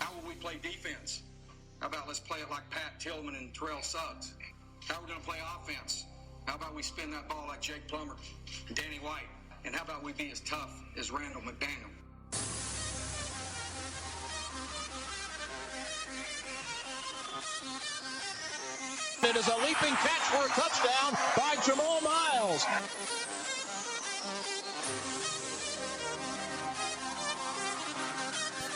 How will we play defense? How about let's play it like Pat Tillman and Terrell Suggs? How are we going to play offense? How about we spin that ball like Jake Plummer and Danny White? And how about we be as tough as Randall McDaniel? It is a leaping catch for a touchdown by Jamal Miles.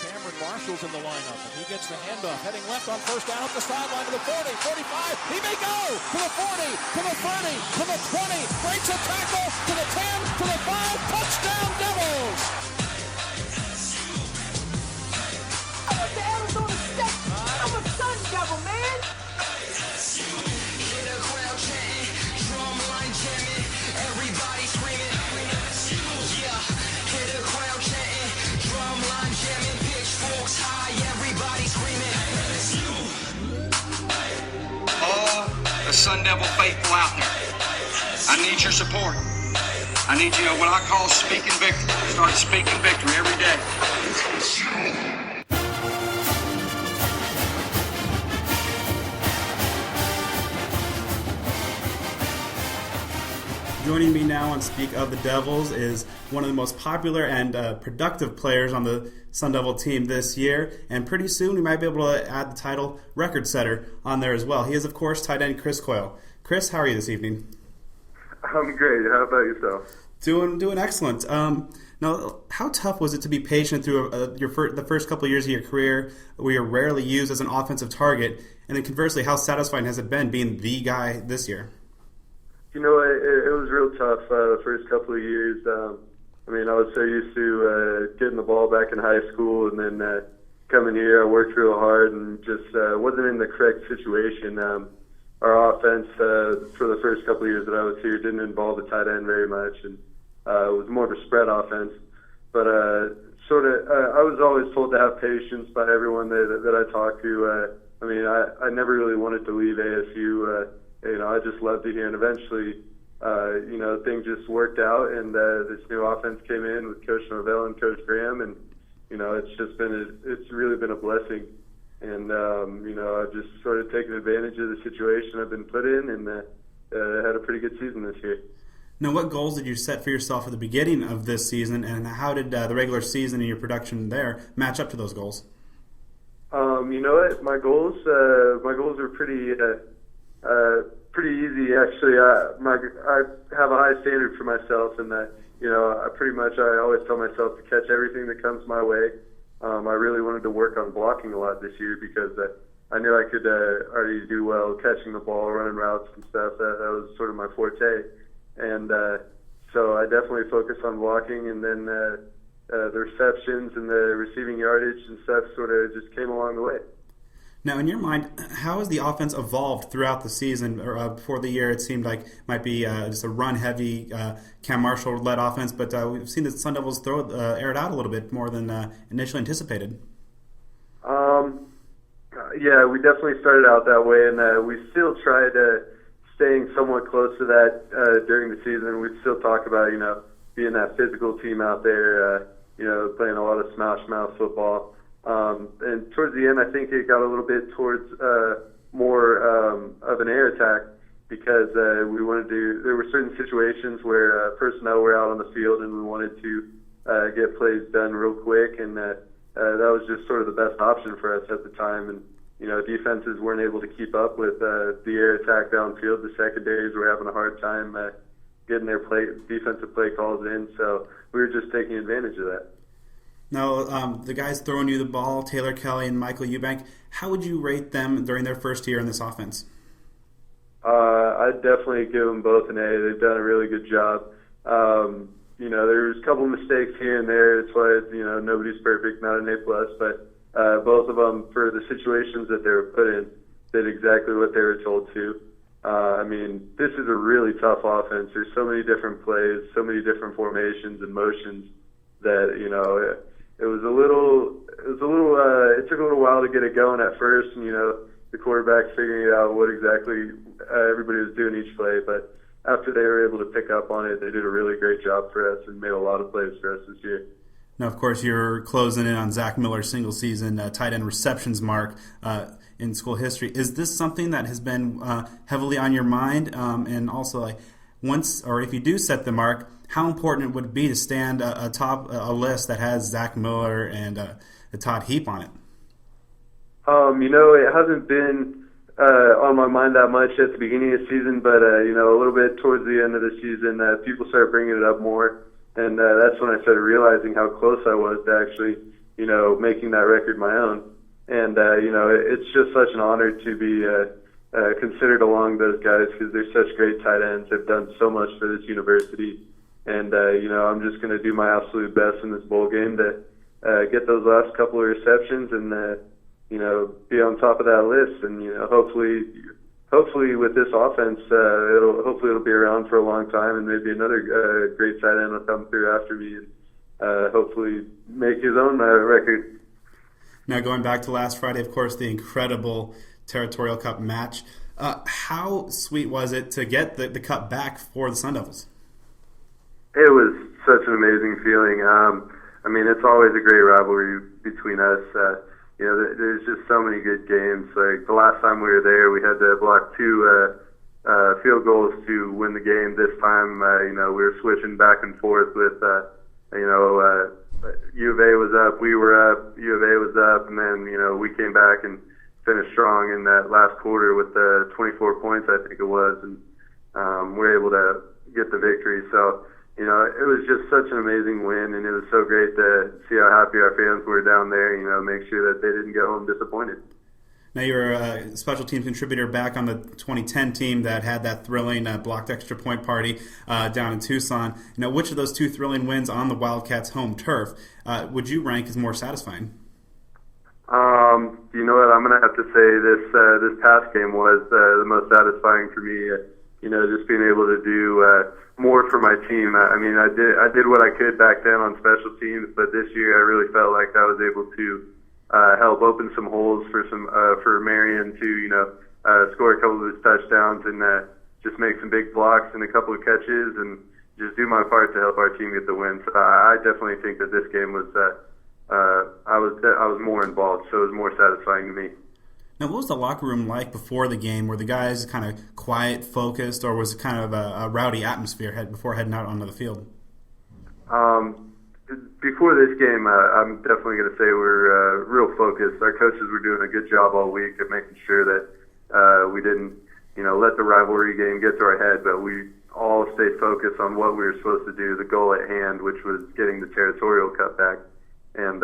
Cameron Marshall's in the lineup, and he gets the handoff, heading left on first down up the sideline to the 40, 45. He may go to the 40, to the 30, to the 20, breaks a tackle to the 10, to the 5. Touchdown Devils! I'm at the Arizona State. I'm a Sun Devil, man. Sun Devil faithful out there, I need your support. I need you to, what I call speaking victory. Start speaking victory every day. Joining me now on Speak of the Devils is one of the most popular and productive players on the Sun Devil team this year, and pretty soon we might be able to add the title record setter on there as well. He is, of course, tight end Chris Coyle. Chris, how are you this evening? I'm great. How about yourself? Doing excellent. Now, how tough was it to be patient through the first couple of years of your career where you're rarely used as an offensive target, and then conversely, how satisfying has it been being the guy this year? You know, it was real tough the first couple of years. I was so used to getting the ball back in high school, and then coming here, I worked real hard and just wasn't in the correct situation. Our offense for the first couple of years that I was here didn't involve the tight end very much, and it was more of a spread offense. But I was always told to have patience by everyone that I talked to. I never really wanted to leave ASU. I just loved it here, and eventually, things just worked out, and this new offense came in with Coach Norvell and Coach Graham, and it's really been a blessing. And I've just sort of taken advantage of the situation I've been put in, and had a pretty good season this year. Now, what goals did you set for yourself at the beginning of this season, and how did the regular season and your production there match up to those goals? You know what? My goals are pretty easy, actually. I have a high standard for myself, and that I always tell myself to catch everything that comes my way. I really wanted to work on blocking a lot this year because I knew I could already do well catching the ball, running routes and stuff. That was sort of my forte, and so I definitely focused on blocking, and then the receptions and the receiving yardage and stuff sort of just came along the way. Now, in your mind, how has the offense evolved throughout the season? Or before the year, it seemed like it might be just a run-heavy, Cam Marshall-led offense, but we've seen the Sun Devils air it out a little bit more than initially anticipated. Yeah, we definitely started out that way, and we still tried staying somewhat close to that during the season. We'd still talk about, being that physical team out there, playing a lot of smash-mouth football. And towards the end, I think it got a little bit towards more of an air attack because there were certain situations where personnel were out on the field and we wanted to get plays done real quick, and that was just sort of the best option for us at the time. And defenses weren't able to keep up with the air attack downfield. The secondaries were having a hard time getting their defensive play calls in, so we were just taking advantage of that. Now, the guys throwing you the ball, Taylor Kelly and Michael Eubank, how would you rate them during their first year in this offense? I'd definitely give them both an A. They've done a really good job. There's a couple of mistakes here and there. It's why, nobody's perfect, not an A+, but both of them, for the situations that they were put in, did exactly what they were told to. This is a really tough offense. There's so many different plays, so many different formations and motions that, it took a little while to get it going at first, and the quarterback figuring out what exactly everybody was doing each play. But after they were able to pick up on it, they did a really great job for us and made a lot of plays for us this year. Now, of course, you're closing in on Zach Miller's single-season tight end receptions mark in school history. Is this something that has been heavily on your mind? And also, like, once or if you do set the mark, how important it would be to stand atop a list that has Zach Miller and Todd Heap on it? It hasn't been on my mind that much at the beginning of the season, but a little bit towards the end of the season, people started bringing it up more, and that's when I started realizing how close I was to actually, making that record my own. And it's just such an honor to be considered along those guys because they're such great tight ends. They've done so much for this university, and I'm just going to do my absolute best in this bowl game to get those last couple of receptions and be on top of that list, and hopefully with this offense, it'll be around for a long time, and maybe another great tight end will come through after me, and hopefully make his own record. Now, going back to last Friday, of course, the incredible Territorial Cup match. How sweet was it to get the cup back for the Sun Devils? It was such an amazing feeling. It's always a great rivalry between us. There's just so many good games. Like the last time we were there, we had to block two field goals to win the game. This time, we were switching back and forth with, UofA was up, we were up, UofA was up, and then, we came back and finished strong in that last quarter with 24 points, I think it was, and we were able to get the victory. So, it was just such an amazing win, and it was so great to see how happy our fans were down there, make sure that they didn't go home disappointed. Now, you're a special teams contributor back on the 2010 team that had that thrilling blocked extra point party down in Tucson. Which of those two thrilling wins on the Wildcats' home turf would you rank as more satisfying? You know what? I'm going to have to say this past game was the most satisfying for me. Just being able to do more for my team. I did what I could back then on special teams, but this year I really felt like I was able to help open some holes for Marion to score a couple of his touchdowns and just make some big blocks and a couple of catches and just do my part to help our team get the win. So I definitely think that this game was I was more involved, so it was more satisfying to me. Now, what was the locker room like before the game? Were the guys kind of quiet, focused, or was it kind of a rowdy atmosphere before heading out onto the field? Before this game, I'm definitely going to say we're real focused. Our coaches were doing a good job all week of making sure that we didn't, let the rivalry game get to our head, but we all stayed focused on what we were supposed to do, the goal at hand, which was getting the Territorial Cup back. And,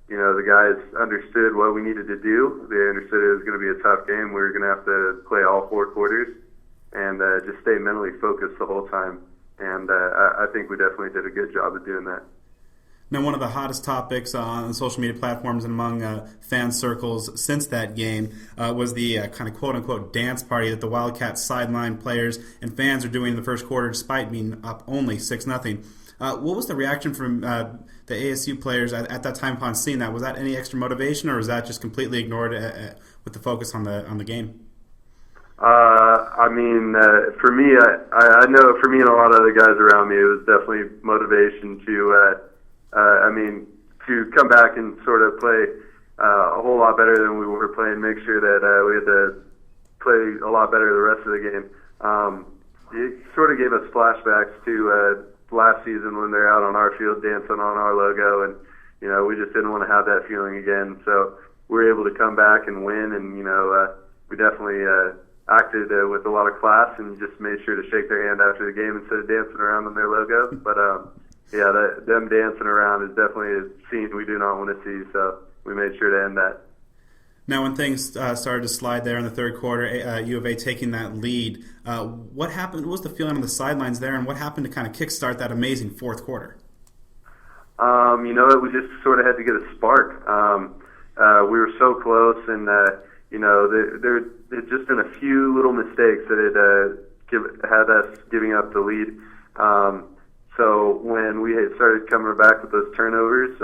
the guys understood what we needed to do. They understood it was going to be a tough game. We were going to have to play all four quarters and just stay mentally focused the whole time. And I think we definitely did a good job of doing that. Now, one of the hottest topics on social media platforms and among fan circles since that game was the kind of quote-unquote dance party that the Wildcats sideline players and fans are doing in the first quarter despite being up only 6-0. What was the reaction from the ASU players at that time upon seeing that? Was that any extra motivation, or was that just completely ignored with the focus on the game? For me, I know for me and a lot of other guys around me, it was definitely motivation to come back and sort of play a whole lot better than we were playing, make sure that we had to play a lot better the rest of the game. It sort of gave us flashbacks to last season when they're out on our field dancing on our logo, and we just didn't want to have that feeling again. So we were able to come back and win, and we definitely acted with a lot of class and just made sure to shake their hand after the game instead of dancing around on their logo. But them dancing around is definitely a scene we do not want to see, so we made sure to end that. Now, when things started to slide there in the third quarter, UofA taking that lead, what happened? What was the feeling on the sidelines there, and what happened to kind of kickstart that amazing fourth quarter? We just sort of had to get a spark. We were so close, and there had just been a few little mistakes that had us giving up the lead. So when we had started coming back with those turnovers,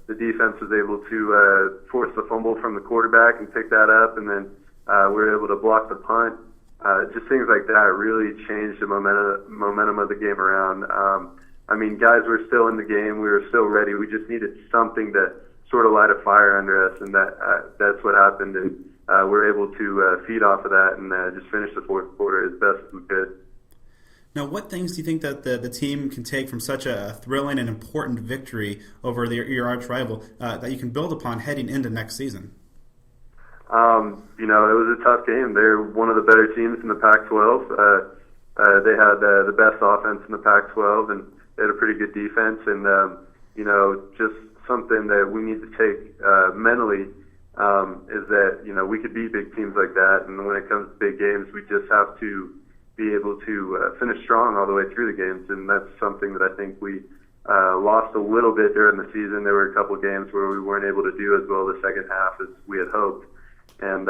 the defense was able to force the fumble from the quarterback and pick that up, and then we were able to block the punt. just things like that really changed the momentum of the game around. Guys were still in the game. We were still ready. We just needed something to sort of light a fire under us, and that's what happened. And we're able to feed off of that and just finish the fourth quarter as best as we could. Now, what things do you think that the team can take from such a thrilling and important victory over your arch rival that you can build upon heading into next season? It was a tough game. They're one of the better teams in the Pac-12. They had the best offense in the Pac-12, and they had a pretty good defense. And, just something that we need to take mentally is that, we could beat big teams like that. And when it comes to big games, we just have to be able to finish strong all the way through the games. And that's something that I think we lost a little bit during the season. There were a couple of games where we weren't able to do as well the second half as we had hoped. And,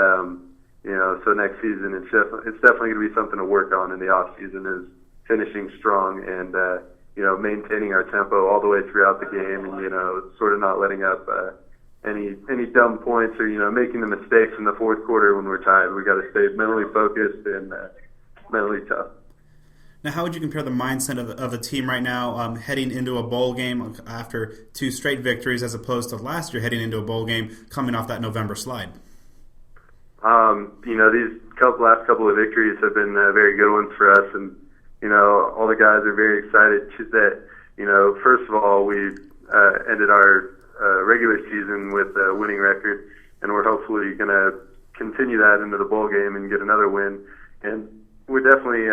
so next season it's definitely going to be something to work on in the off season, is finishing strong and, maintaining our tempo all the way throughout the game and, sort of not letting up any dumb points or, making the mistakes in the fourth quarter when we're tired. We got to stay mentally focused and mentally tough. Now, how would you compare the mindset of the team right now heading into a bowl game after 2 straight victories as opposed to last year heading into a bowl game coming off that November slide? These last couple of victories have been very good ones for us, and all the guys are very excited that first of all, we ended our regular season with a winning record, and we're hopefully going to continue that into the bowl game and get another win. And we're definitely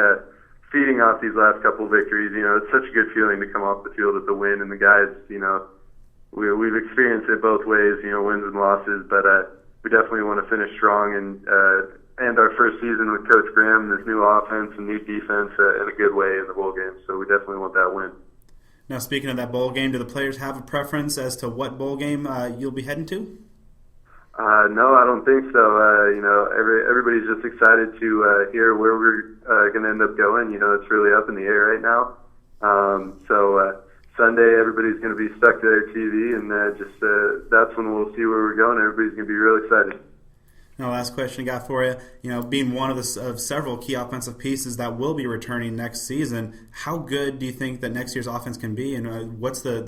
feeding off these last couple of victories. It's such a good feeling to come off the field with the win, and the guys, we've experienced it both ways, wins and losses, but we definitely want to finish strong and our first season with Coach Graham, this new offense and new defense in a good way in the bowl game. So we definitely want that win. Now, speaking of that bowl game, do the players have a preference as to what bowl game you'll be heading to? No, I don't think so. Everybody's just excited to hear where we're going to end up going. It's really up in the air right now. Sunday, everybody's going to be stuck to their TV, and that's when we'll see where we're going. Everybody's going to be real excited. Now, last question I got for you. Being one of several key offensive pieces that will be returning next season, how good do you think that next year's offense can be, and what's the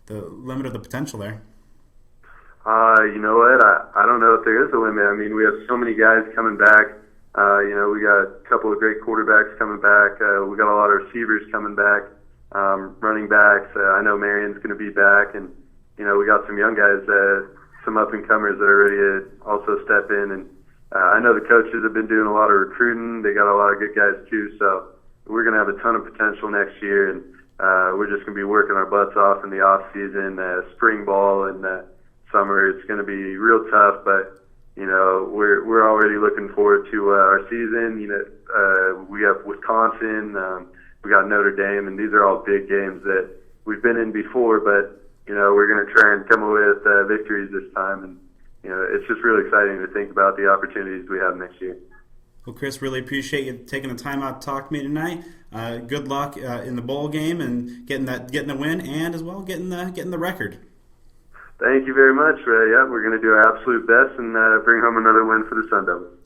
limit of the potential there? You know what? I don't know if there is a limit. We have so many guys coming back. We got a couple of great quarterbacks coming back. We got a lot of receivers coming back, running backs. I know Marion's going to be back, and we got some young guys, some up and comers that are ready to also step in. And I know the coaches have been doing a lot of recruiting. They got a lot of good guys too. So we're going to have a ton of potential next year, and we're just going to be working our butts off in the off season, spring ball, and summer. It's going to be real tough, but we're already looking forward to our season. We have Wisconsin, we got Notre Dame, and these are all big games that we've been in before, but we're going to try and come away with victories this time, and it's just really exciting to think about the opportunities we have next year. Well, Chris, really appreciate you taking the time out to talk to me tonight. Good luck in the bowl game and getting the win, and as well getting the record. Thank you very much. We're going to do our absolute best and bring home another win for the Sun Devils.